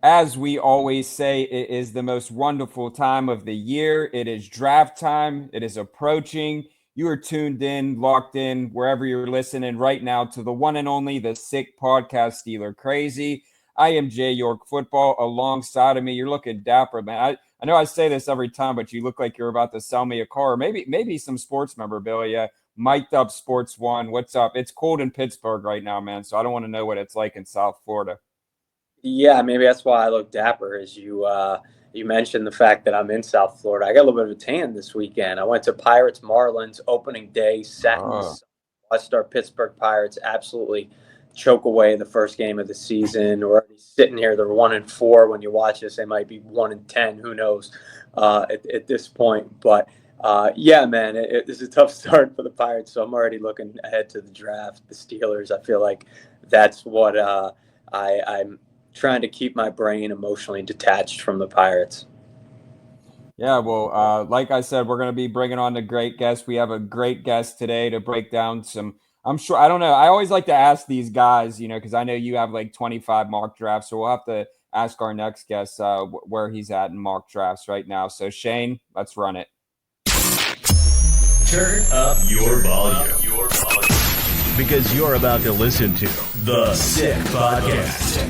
As we always say, it is the most wonderful time of the year. It is draft time. It is approaching. You are tuned in, locked in, wherever you're listening right now to the one and only, the Sick Podcast Steeler Crazy. I am Jay York Football. Alongside of me, you're looking dapper, man. I know I say this every time, but you look like you're about to sell me a car, or maybe some sports memorabilia. Mic'd up Sports One. What's up? It's cold in Pittsburgh right now, man, so I don't want to know what it's like in South Florida. Yeah, maybe that's why I look dapper, as you mentioned the fact that I'm in South Florida. I got a little bit of a tan this weekend. I went to Pirates Marlins opening day, sat in the sun, watched our Pittsburgh Pirates absolutely choke away the first game of the season. We're already sitting here. They're 1-4. When you watch this, they might be 1-10. Who knows at this point? But yeah, man, it's a tough start for the Pirates. So I'm already looking ahead to the draft. The Steelers. I feel like that's what I'm trying to keep my brain emotionally detached from the Pirates. Yeah, well, like I said, we're going to be bringing on a great guest. We have a great guest today to break down some. I'm sure, I don't know. I always like to ask these guys, because I know you have like 25 mock drafts. So we'll have to ask our next guest where he's at in mock drafts right now. So, Shane, let's run it. Turn up your volume. Because you're about to listen to The Sick Podcast.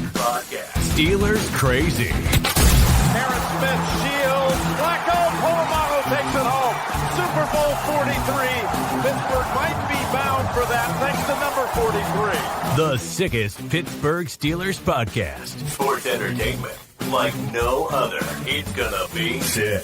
Steelers Crazy. Aaron Smith shields. Flacco, Polamalu takes it home. Super Bowl 43. Pittsburgh might be bound for that thanks to number 43. The sickest Pittsburgh Steelers podcast. Sports entertainment like no other. It's gonna be sick.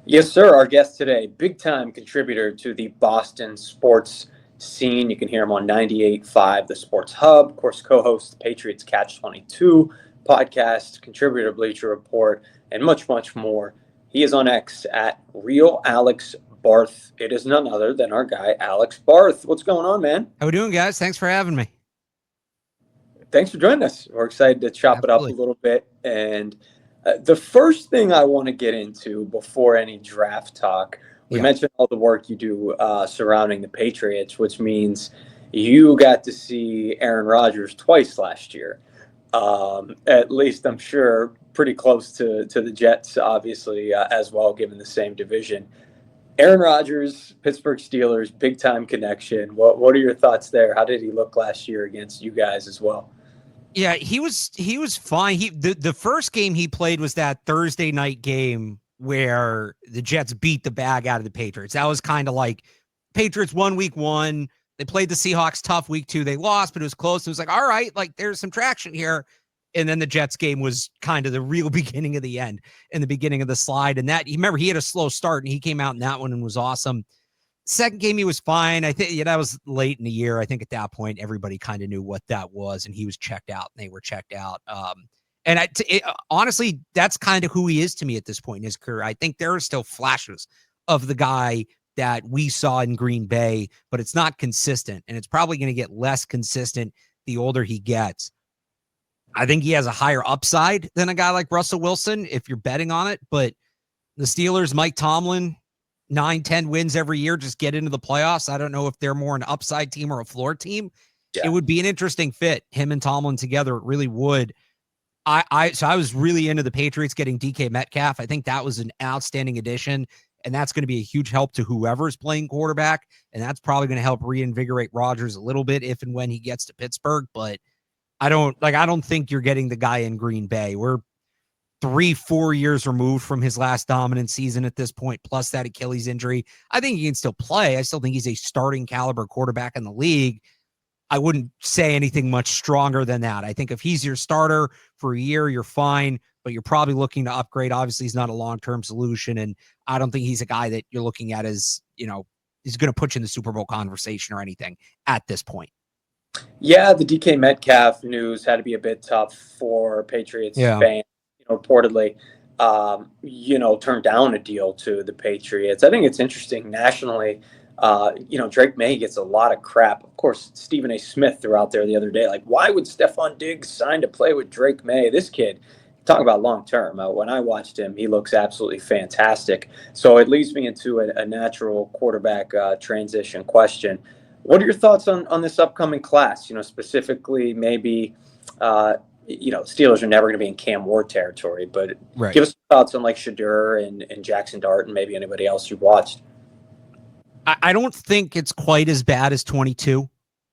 Yes, sir. Our guest today, big-time contributor to the Boston sports scene. You can hear him on 98.5, the Sports Hub. Of course, co-host the Patriots Catch 22 podcast, contributor to Bleacher Report, and much, much more. He is on X at Real Alex Barth. It is none other than our guy, Alex Barth. What's going on, man? How we doing, guys? Thanks for having me. Thanks for joining us. We're excited to chop it up a little bit. And the first thing I want to get into before any draft talk, we mentioned all the work you do surrounding the Patriots, which means you got to see Aaron Rodgers twice last year. At least I'm sure pretty close to the Jets, obviously, as well, given the same division. Aaron Rodgers, Pittsburgh Steelers, big-time connection. What are your thoughts there? How did he look last year against you guys as well? Yeah, he was fine. The first game he played was that Thursday night game where the Jets beat the bag out of the Patriots. That was kind of like Patriots won week 1. They played the Seahawks tough week 2. They lost, but it was close. It was like, all right, like there's some traction here. And then the Jets game was kind of the real beginning of the end and the beginning of the slide. And that, you remember, he had a slow start and he came out in that one and was awesome. Second game, he was fine. I think that was late in the year. I think at that point, everybody kind of knew what that was, and he was checked out, and they were checked out. And honestly, that's kind of who he is to me at this point in his career. I think there are still flashes of the guy that we saw in Green Bay, but it's not consistent, and it's probably going to get less consistent the older he gets. I think he has a higher upside than a guy like Russell Wilson if you're betting on it, but the Steelers, Mike Tomlin, 9-10 wins every year, just get into the playoffs. I don't know if they're more an upside team or a floor team. Yeah. It would be an interesting fit, him and Tomlin together. It really would. So I was really into the Patriots getting DK Metcalf. I think that was an outstanding addition, and that's going to be a huge help to whoever's playing quarterback, and that's probably going to help reinvigorate Rodgers a little bit if and when he gets to Pittsburgh. But I don't think you're getting the guy in Green Bay. We're 3-4 years removed from his last dominant season at this point, plus that Achilles injury. I think he can still play. I still think he's a starting caliber quarterback in the league. I wouldn't say anything much stronger than that. I think if he's your starter for a year, you're fine, but you're probably looking to upgrade. Obviously, he's not a long-term solution, and I don't think he's a guy that you're looking at as, he's going to put you in the Super Bowl conversation or anything at this point. Yeah, the DK Metcalf news had to be a bit tough for Patriots fans. Reportedly, turned down a deal to the Patriots. I think it's interesting nationally. Drake May gets a lot of crap. Of course, Stephen A. Smith threw out there the other day, like, why would Stephon Diggs sign to play with Drake May? This kid, talk about long term. When I watched him, he looks absolutely fantastic. So it leads me into a natural quarterback transition question. What are your thoughts on this upcoming class? Specifically maybe Steelers are never going to be in Cam Ward territory. But Right. give us thoughts on like Shadur and Jaxson Dart and maybe anybody else you've watched. I don't think it's quite as bad as 22.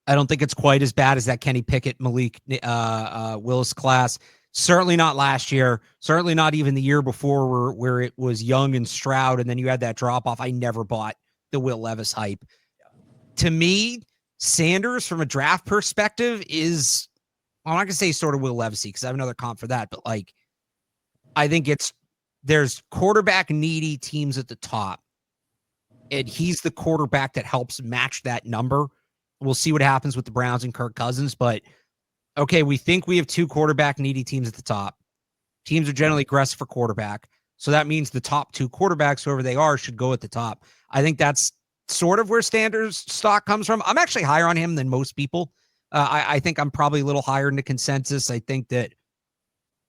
I don't think it's quite as bad as that Kenny Pickett, Malik Willis class. Certainly not last year. Certainly not even the year before where it was Young and Stroud, and then you had that drop off. I never bought the Will Levis hype. To me, Sanders from a draft perspective is, I'm not going to say sort of Will Levis because I have another comp for that, but like, I think there's quarterback needy teams at the top. And he's the quarterback that helps match that number. We'll see what happens with the Browns and Kirk Cousins, but okay, we think we have two quarterback needy teams at the top. Teams are generally aggressive for quarterback. So that means the top two quarterbacks, whoever they are, should go at the top. I think that's sort of where Sanders stock comes from. I'm actually higher on him than most people. I think I'm probably a little higher in the consensus. I think that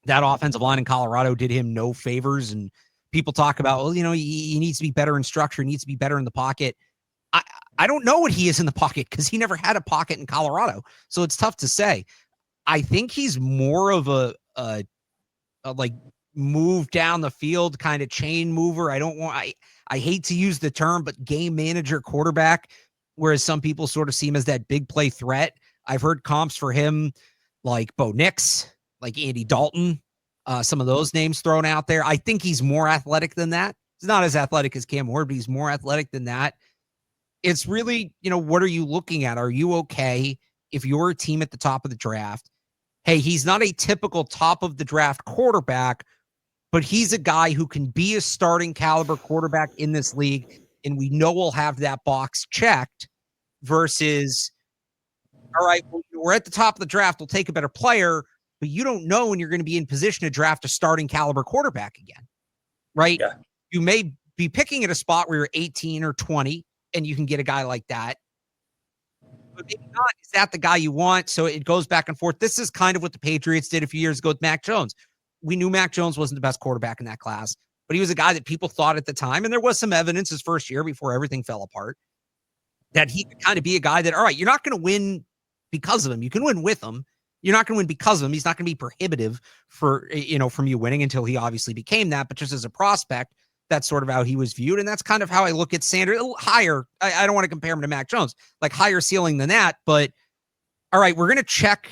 offensive line in Colorado did him no favors, and people talk about, well, he needs to be better in structure. He needs to be better in the pocket. I don't know what he is in the pocket because he never had a pocket in Colorado. So it's tough to say. I think he's more of a like move down the field kind of chain mover. I hate to use the term, but game manager quarterback, whereas some people sort of see him as that big play threat. I've heard comps for him like Bo Nix, like Andy Dalton, some of those names thrown out there. I think he's more athletic than that. He's not as athletic as Cam Ward, but he's more athletic than that. It's really, what are you looking at? Are you okay if you're a team at the top of the draft? Hey, he's not a typical top of the draft quarterback, but he's a guy who can be a starting caliber quarterback in this league, and we know we'll have that box checked versus, all right, well, we're at the top of the draft, we'll take a better player, but you don't know when you're going to be in position to draft a starting caliber quarterback again, right? Yeah. You may be picking at a spot where you're 18 or 20, and you can get a guy like that. But maybe not. Is that the guy you want? So it goes back and forth. This is kind of what the Patriots did a few years ago with Mac Jones. We knew Mac Jones wasn't the best quarterback in that class, but he was a guy that people thought at the time, and there was some evidence his first year before everything fell apart, that he could kind of be a guy that, all right, you're not going to win because of him. You can win with him. You're not going to win because of him. He's not going to be prohibitive for, from you winning until he obviously became that. But just as a prospect, that's sort of how he was viewed. And that's kind of how I look at Sanders. A little higher. I don't want to compare him to Mac Jones, like higher ceiling than that. But all right, we're going to check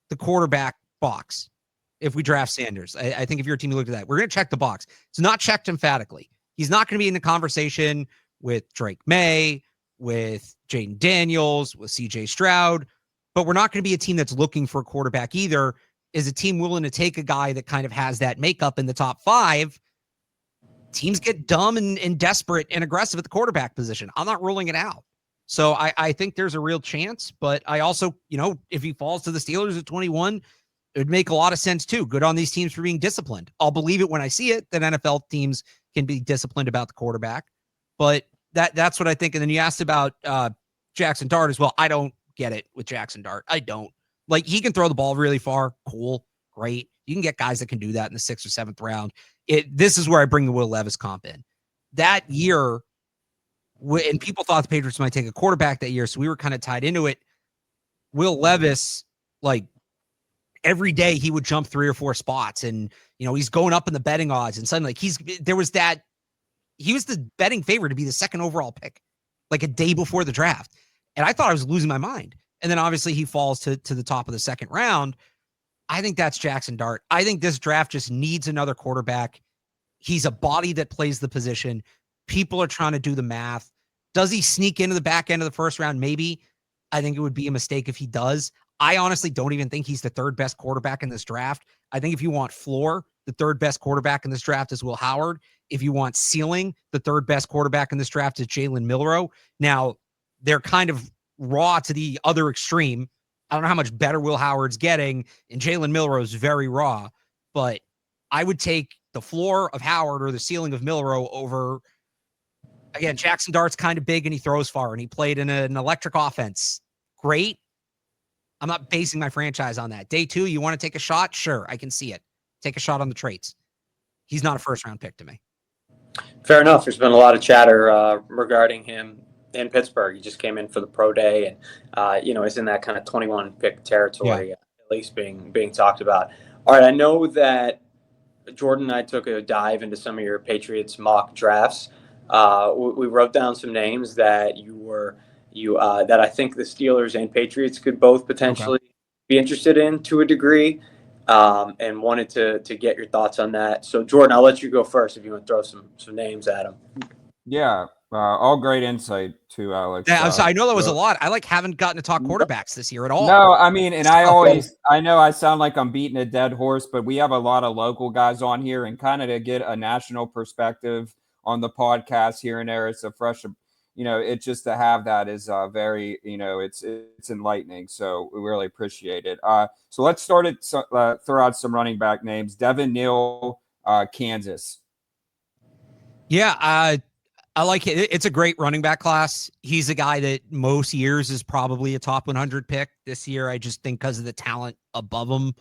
the quarterback box if we draft Sanders. I think if you're a team, you look at that. We're going to check the box. It's not checked emphatically. He's not going to be in the conversation with Drake May, with Jaden Daniels, with CJ Stroud. But we're not going to be a team that's looking for a quarterback either. Is a team willing to take a guy that kind of has that makeup in the top five? Teams get dumb and desperate and aggressive at the quarterback position. I'm not ruling it out. So I think there's a real chance. But I also, if he falls to the Steelers at 21, it would make a lot of sense too. Good on these teams for being disciplined. I'll believe it when I see it that NFL teams can be disciplined about the quarterback. But that's what I think. And then you asked about Jaxson Dart as well. I don't get it with Jaxson Dart. I don't. Like, he can throw the ball really far. Cool. Great. You can get guys that can do that in the 6th or 7th round. This is where I bring the Will Levis comp in. That year, and people thought the Patriots might take a quarterback that year, so we were kind of tied into it. Will Levis, like, every day he would jump 3 or 4 spots, and, he's going up in the betting odds, and suddenly, he was the betting favorite to be the 2nd overall pick, like a day before the draft. And I thought I was losing my mind. And then obviously he falls to the top of the 2nd round. I think that's Jaxson Dart. I think this draft just needs another quarterback. He's a body that plays the position. People are trying to do the math. Does he sneak into the back end of the 1st round? Maybe. I think it would be a mistake if he does. I honestly don't even think he's the 3rd best quarterback in this draft. I think if you want floor, the 3rd best quarterback in this draft is Will Howard. If you want ceiling, the 3rd best quarterback in this draft is Jalen Milroe. Now, they're kind of raw to the other extreme. I don't know how much better Will Howard's getting, and Jalen Milroe is very raw, but I would take the floor of Howard or the ceiling of Milroe over, again, Jaxson Dart's kind of big and he throws far, and he played in an electric offense. Great. I'm not basing my franchise on that. Day 2, you want to take a shot? Sure, I can see it. Take a shot on the traits. He's not a 1st-round pick to me. Fair enough. There's been a lot of chatter regarding him in Pittsburgh. He just came in for the pro day and, is in that kind of 21 pick territory. Yeah. least being talked about. All right, I know that Jordan and I took a dive into some of your Patriots mock drafts. We wrote down some names that that I think the Steelers and Patriots could both potentially be interested in to a degree, and wanted to get your thoughts on that. So, Jordan, I'll let you go first if you want to throw some names at them. Yeah, all great insight too, Alex. Yeah, I'm sorry. I know that was a lot. I haven't gotten to talk quarterbacks this year at all. No, I mean, and I know I sound like I'm beating a dead horse, but we have a lot of local guys on here, and kind of to get a national perspective on the podcast here and there, it's a fresh, it's just to have that is very, it's enlightening. So we really appreciate it. So let's start it. Throw out some running back names. Devin Neal, Kansas. Yeah, I like it. It's a great running back class. He's a guy that most years is probably a top 100 pick. This year, I just think because of the talent above him,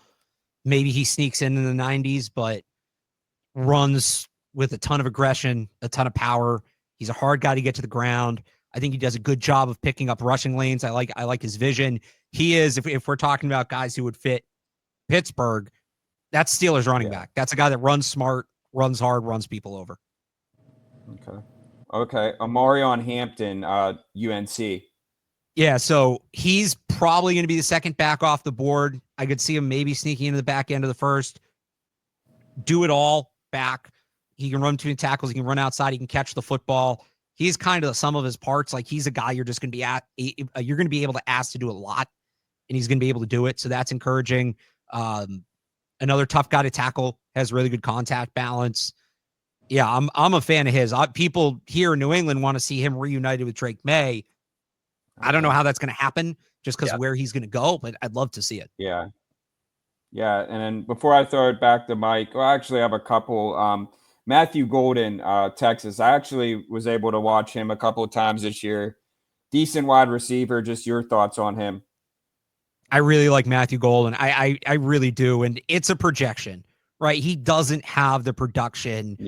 maybe he sneaks in the 90s, but runs with a ton of aggression, a ton of power. He's a hard guy to get to the ground. I think he does a good job of picking up rushing lanes. I like his vision. He is, if we're talking about guys who would fit Pittsburgh, that's Steelers running back. That's a guy that runs smart, runs hard, runs people over. Okay. Amarion Hampton, UNC. Yeah, so he's probably going to be the second back off the board. I could see him maybe sneaking into the back end of the first. Do it all back. He can run between tackles. He can run outside. He can catch the football. He's kind of the sum of his parts. Like, he's a guy you're just going to be you're going to be able to ask to do a lot, and he's going to be able to do it. So that's encouraging. Another tough guy to tackle, has really good contact balance. Yeah, I'm a fan of his. People here in New England want to see him reunited with Drake May. I don't know how that's going to happen just because where he's going to go, but I'd love to see it. Yeah. And then before I throw it back to Mike, I actually have a couple. Matthew Golden, Texas. I actually was able to watch him a couple of times this year. Decent wide receiver. Just your thoughts on him. I really like Matthew Golden. I really do. And it's a projection. Right, he doesn't have the production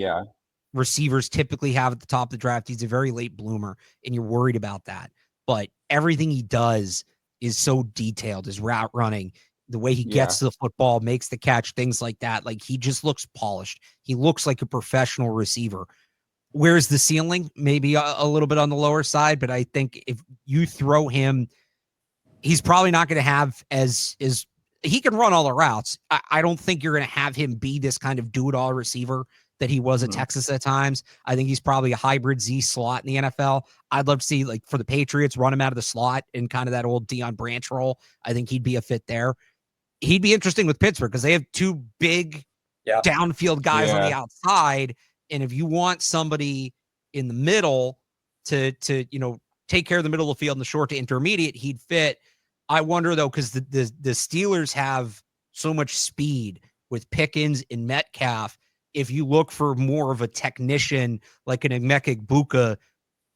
receivers typically have at the top of the draft. He's a very late bloomer, and you're worried about that. But everything he does is so detailed. His route running, the way he gets to the football, makes the catch, things like that. Like, he just looks polished. He looks like a professional receiver. Where's the ceiling? Maybe a little bit on the lower side, but I think if you throw him, he's probably not going to have as he can run all the routes. I don't think you're going to have him be this kind of do-it-all receiver that he was at Texas at times. I think he's probably a hybrid Z slot in the NFL. I'd love to see, like, for the Patriots, run him out of the slot in kind of that old Deion Branch role. I think he'd be a fit there. He'd be interesting with Pittsburgh because they have two big downfield guys on the outside. And if you want somebody in the middle to take care of the middle of the field in the short to intermediate, he'd fit. I wonder, though, because the Steelers have so much speed with Pickens and Metcalf. If you look for more of a technician like an Emeka Egbuka,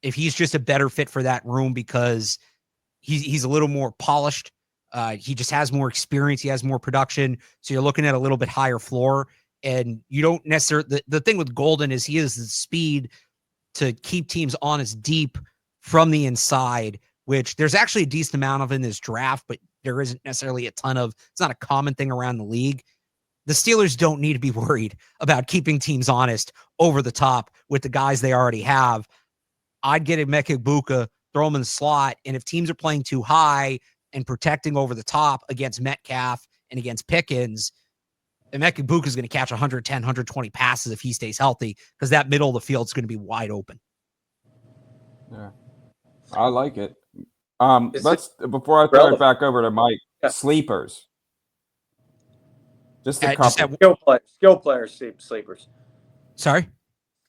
if he's just a better fit for that room because he's a little more polished, he just has more experience, he has more production. So you're looking at a little bit higher floor, and you don't necessarily. The thing with Golden is he has the speed to keep teams honest deep from the inside, which there's actually a decent amount of in this draft, but there isn't necessarily a ton of. It's not a common thing around the league. The Steelers don't need to be worried about keeping teams honest over the top with the guys they already have. I'd get Emeka Egbuka, throw him in the slot, and if teams are playing too high and protecting over the top against Metcalf and against Pickens, Emeka Egbuka is going to catch 110, 120 passes if he stays healthy because that middle of the field is going to be wide open. Yeah, I like it. Before I throw it back over to Mike, sleepers. Just a couple. Skill player sleepers. Sorry?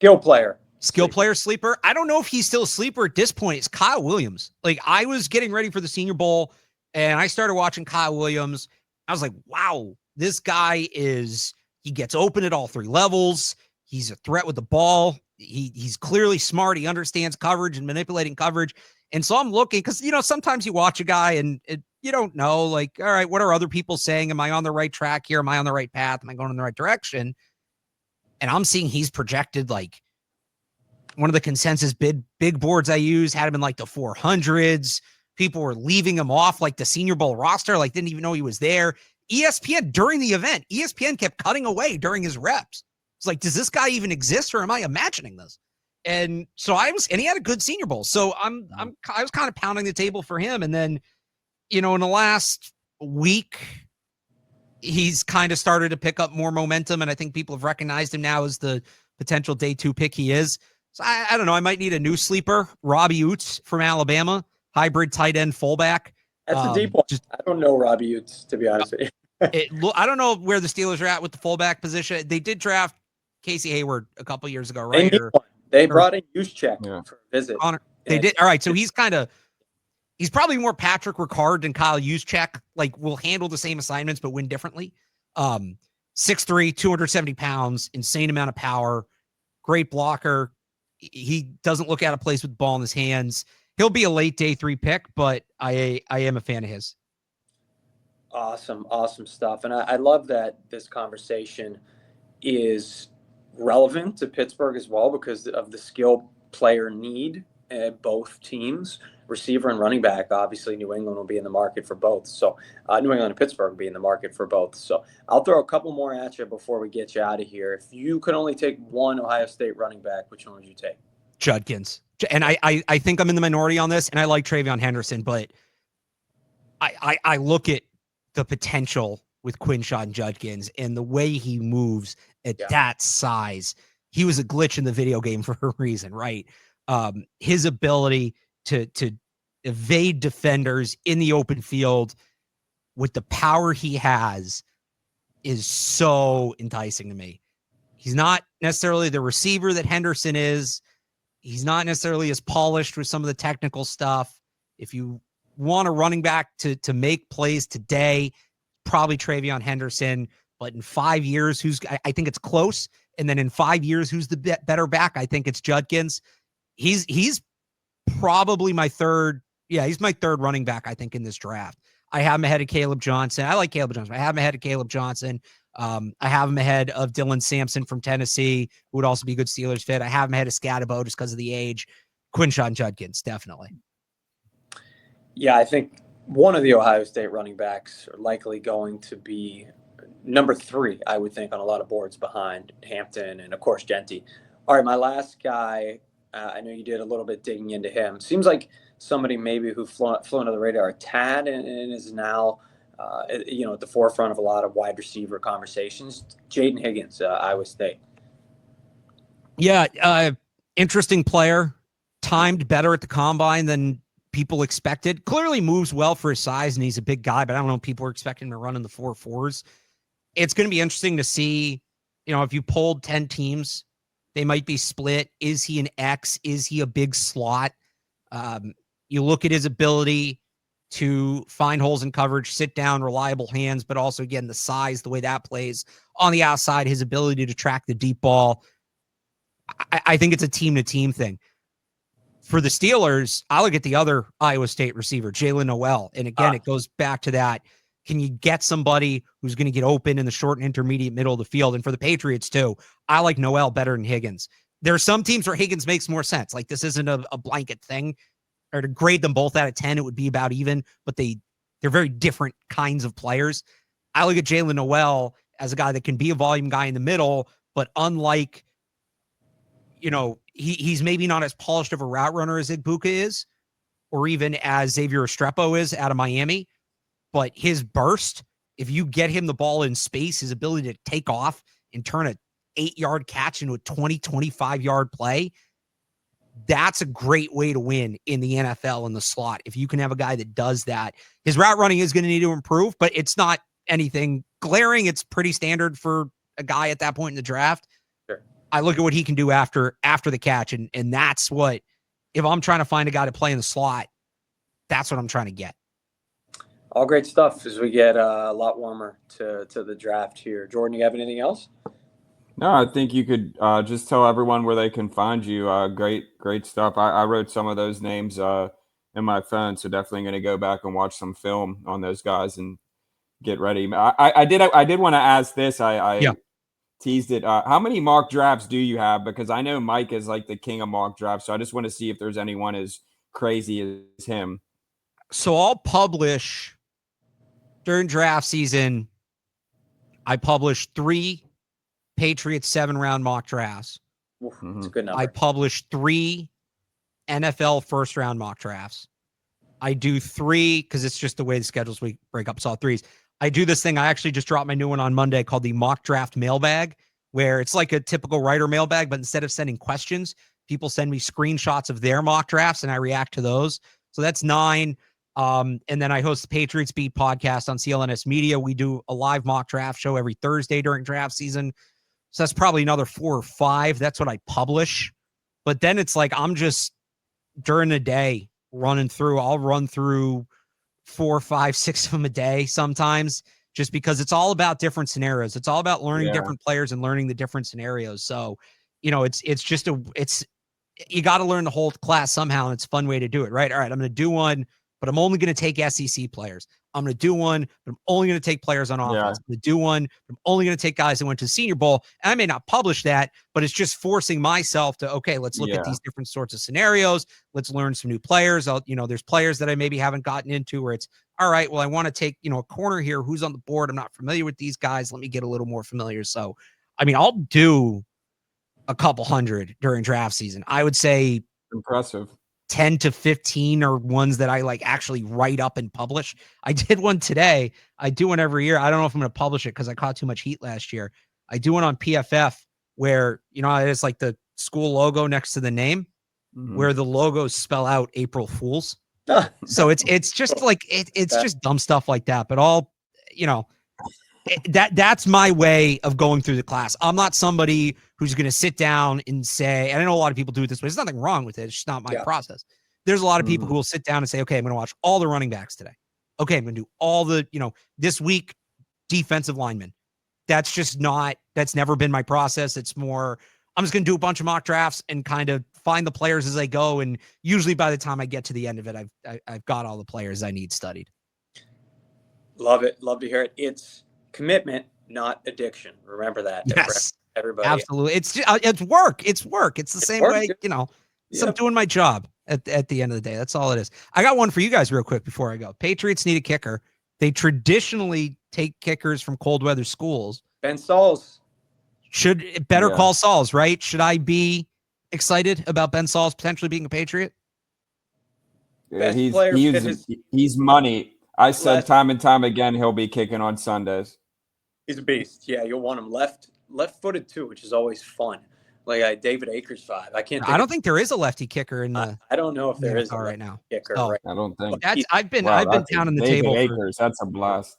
Skill player sleeper. I don't know if he's still a sleeper at this point. It's Kyle Williams. Like, I was getting ready for the Senior Bowl, and I started watching Kyle Williams. I was like, wow, this guy he gets open at all three levels. He's a threat with the ball. He's clearly smart. He understands coverage and manipulating coverage. And so I'm looking because, sometimes you watch a guy and you don't know, like, all right, what are other people saying? Am I on the right track here? Am I on the right path? Am I going in the right direction? And I'm seeing he's projected, like, one of the consensus big boards I use had him in like the 400s. People were leaving him off like the Senior Bowl roster, like didn't even know he was there. ESPN during the event, ESPN kept cutting away during his reps. It's like, does this guy even exist, or am I imagining this? And so and he had a good Senior Bowl. So I was kind of pounding the table for him. And then, in the last week, he's kind of started to pick up more momentum. And I think people have recognized him now as the potential day 2 pick he is. So I don't know. I might need a new sleeper. Robbie Oates from Alabama, hybrid tight end fullback. That's a deep one. I don't know Robbie Oates, to be honest with you. I don't know where the Steelers are at with the fullback position. They did draft Casey Hayward a couple years ago, right? They brought in Juszczyk for a visit. They did. All right. So he's probably more Patrick Ricard than Kyle Juszczyk. Like, will handle the same assignments, but win differently. 6'3", 270 pounds, insane amount of power, great blocker. He doesn't look out of place with the ball in his hands. He'll be a late day 3 pick, but I am a fan of his. Awesome stuff. And I love that this conversation is relevant to Pittsburgh as well because of the skill player need at both teams, receiver and running back. Obviously, New England will be in the market for both. So New England and Pittsburgh will be in the market for both. So I'll throw a couple more at you before we get you out of here. If you could only take one Ohio State running back, which one would you take? Judkins. And I think I'm in the minority on this, and I like Travion Henderson, but I look at the potential with Quinshon Judkins and the way he moves at that size. He was a glitch in the video game for a reason, right? His ability to evade defenders in the open field with the power he has is so enticing to me. He's not necessarily the receiver that Henderson is. He's not necessarily as polished with some of the technical stuff. If you want a running back to make plays today, probably Travion Henderson. But in 5 years, I think it's close. And then in 5 years, who's the better back? I think it's Judkins. He's probably my third. Yeah, he's my third running back, I think, in this draft. I have him ahead of Caleb Johnson. I like Caleb Johnson. I have him ahead of Caleb Johnson. I have him ahead of Dylan Sampson from Tennessee, who would also be a good Steelers fit. I have him ahead of Scatterbo just because of the age. Quinshon Judkins, definitely. Yeah, I think one of the Ohio State running backs are likely going to be number 3, I would think, on a lot of boards behind Hampton and, of course, Genty. All right, my last guy, I know you did a little bit digging into him. Seems like somebody maybe who flew under the radar a tad and is now at the forefront of a lot of wide receiver conversations. Jaden Higgins, Iowa State. Yeah, interesting player. Timed better at the combine than people expected. Clearly moves well for his size, and he's a big guy, but I don't know if people are expecting him to run in the 4.4s. It's going to be interesting to see, if you polled 10 teams, they might be split. Is he an X? Is he a big slot? You look at his ability to find holes in coverage, sit down, reliable hands, but also, again, the size, the way that plays on the outside, his ability to track the deep ball. I think it's a team-to-team thing. For the Steelers, I look at the other Iowa State receiver, Jalen Noel. And again, it goes back to that. Can you get somebody who's going to get open in the short and intermediate middle of the field? And for the Patriots, too, I like Noel better than Higgins. There are some teams where Higgins makes more sense. Like, this isn't a blanket thing. Or to grade them both out of 10, it would be about even. But they're very different kinds of players. I look at Jalen Noel as a guy that can be a volume guy in the middle, but unlike, he's maybe not as polished of a route runner as Igbuka is, or even as Xavier Restrepo is out of Miami. But his burst, if you get him the ball in space, his ability to take off and turn a 8-yard catch into a 20, 25-yard play, that's a great way to win in the NFL in the slot. If you can have a guy that does that, his route running is going to need to improve, but it's not anything glaring. It's pretty standard for a guy at that point in the draft. Sure. I look at what he can do after the catch. And that's what, if I'm trying to find a guy to play in the slot, that's what I'm trying to get. All great stuff as we get a lot warmer to the draft here. Jordan, you have anything else? No, I think you could just tell everyone where they can find you. Great stuff. I wrote some of those names in my phone, so definitely going to go back and watch some film on those guys and get ready. I did want to ask this. I teased it. How many mock drafts do you have? Because I know Mike is like the king of mock drafts, so I just want to see if there's anyone as crazy as him. So I'll publish during draft season I published 3 Patriots 7-round mock drafts. That's a good number. I published 3 NFL first-round mock drafts. I do 3 because it's just the way the schedules we break up. It's all 3s. I do this thing. I actually just dropped my new one on Monday called the mock draft mailbag, where it's like a typical writer mailbag, but instead of sending questions, people send me screenshots of their mock drafts and I react to those. So that's 9. And then I host the Patriots Beat podcast on CLNS Media. We do a live mock draft show every Thursday during draft season. So that's probably another 4 or 5. That's what I publish. But then it's like I'm just during the day running through. I'll run through 4, 5, 6 of them a day sometimes, just because it's all about different scenarios. It's all about learning different players and learning the different scenarios. So, you know, it's you got to learn the whole class somehow, and it's a fun way to do it, right? All right, I'm going to do one, but I'm only going to take SEC players. I'm going to do one, but I'm only going to take players on offense. I'm going to do one, but I'm only going to take guys that went to the Senior Bowl. And I may not publish that, but it's just forcing myself to, okay, let's look at these different sorts of scenarios. Let's learn some new players. There's players that I maybe haven't gotten into where it's, all right, well, I want to take, a corner here. Who's on the board? I'm not familiar with these guys. Let me get a little more familiar. So, I mean, I'll do a couple hundred during draft season. I would say impressive. 10 to 15 are ones that I like actually write up and publish. I did one today. I do one every year. I don't know if I'm going to publish it because I caught too much heat last year. I do one on PFF where, it's like the school logo next to the name, where the logos spell out April Fools. So it's just like, it's just dumb stuff like that. But all, that's my way of going through the class. I'm not somebody who's going to sit down and say, and I know a lot of people do it this way. There's nothing wrong with it. It's just not my process. There's a lot of people who will sit down and say, okay, I'm going to watch all the running backs today. Okay, I'm going to do all the, this week defensive linemen. That's never been my process. It's more, I'm just going to do a bunch of mock drafts and kind of find the players as I go. And usually by the time I get to the end of it, I've got all the players I need studied. Love it. Love to hear it. It's commitment, not addiction. Remember that. Yes, everybody. Absolutely. It's work. It's work. It's the same way, so I'm doing my job at the end of the day. That's all it is. I got one for you guys real quick before I go. Patriots need a kicker. They traditionally take kickers from cold weather schools. Ben Sauls. Should better call Sauls, right? Should I be excited about Ben Sauls potentially being a Patriot? Yeah, he's money. I said time and time again, he'll be kicking on Sundays. He's a beast. Yeah, you'll want him left-footed too, which is always fun. Like a David Akers vibe. I don't think there is a lefty kicker in the. I don't know if there is right now. Kicker. Oh, right. I don't think. I've been pounding the table. Akers, that's a blast.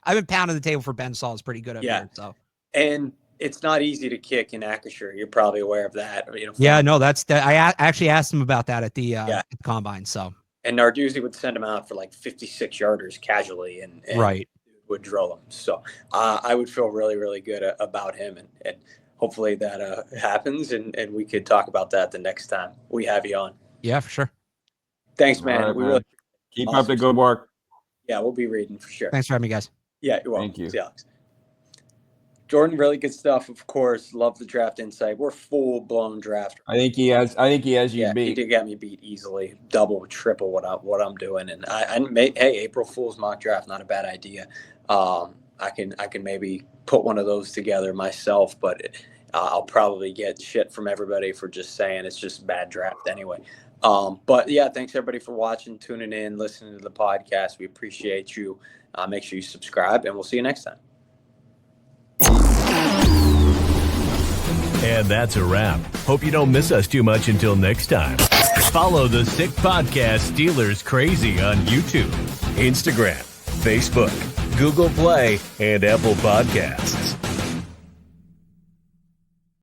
I've been pounding the table for Ben Sauls. Pretty good at it. So. And it's not easy to kick in Acrisure. You're probably aware of that. I actually asked him about that at the combine. So. And Narduzzi would send him out for like 56 yarders casually and right. would drill him. So I would feel really, really good about him. And hopefully that happens. And we could talk about that the next time we have you on. Yeah, for sure. Thanks, man. Right, we really keep up the good work. Yeah, we'll be reading for sure. Thanks for having me, guys. Yeah, you're welcome. Thank you. See you, Alex. Jordan, really good stuff, of course. Love the draft insight. We're full-blown draft. I think he has you beat. He did get me beat easily, double, triple what I'm doing. And hey, April Fool's mock draft, not a bad idea. I can maybe put one of those together myself, but I'll probably get shit from everybody for just saying it's just bad draft anyway. But yeah, thanks everybody for watching, tuning in, listening to the podcast. We appreciate you. Make sure you subscribe, and we'll see you next time. And that's a wrap. Hope you don't miss us too much until next time. Follow the Sick Podcast Steelers Crazy on YouTube, Instagram, Facebook, Google Play, and Apple Podcasts.